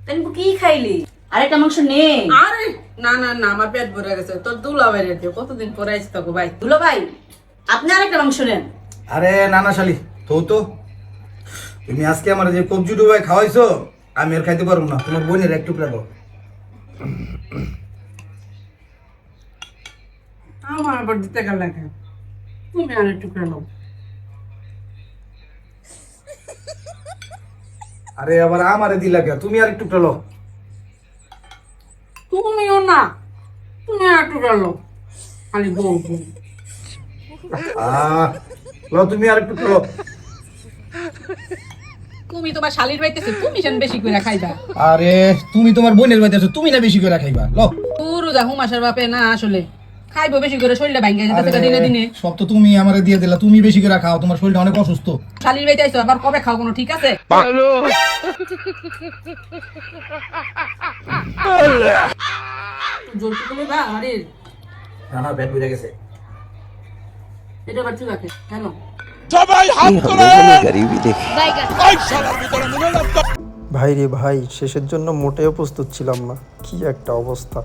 তাই কি খাইলি? আরেকটা মাংস নে। আরে না না না, আমার পেট ভরে গেছে। তোর দুলাভাই রে দিও, কতদিন পরে আইছি তোকে ভাই। দুলো ভাই, আপনি আরেকটা মাংস নেন। আরে নানা শালি তো তুমি আজকে আমার যে কবজি ডুবাই খাওয়াইছো, আমি আর খাইতে পারবো না। তোমার বোনের এক টুকরা দাও। আমার আবার দিতে গেল লাগে, তুমি আর একটু করে নাও। আরে আবার আমারে দিলা কে? তুমি আর এক টুকরা লো। তুমিও না, তুমি আর একটু করে নাও। খালি বউ বউ। লো তুমি আর এক টুকরা লো। তুমি তোমার শালির বাইতেছে, তুমি যেন বেশি করে খাইবা। আরে তুমি তোমার বোনের বাড়িতে আছো, তুমি না বেশি করে খাইবা। লো পুরো যা হুমাশার বাপে না আসলে খাইবো বেশি করে, শরীরটা ভাঙ্গা যেতেছে দিনে দিনে। সব তো তুমি আমারে দিয়ে দিলা, তুমি বেশি করে খাও, তোমার শরীরটা অনেক অসুস্থ। শালির বাইতে আইছো, আবার কবে খাও কোনো ঠিক আছে? জোর করে বা আরে না না পেট ভরে গেছে। এটা বাচ্চা রাখে কেন? ভাই রে ভাই, শেষের জন্য মোটেও প্রস্তুত ছিলাম না। কি একটা অবস্থা।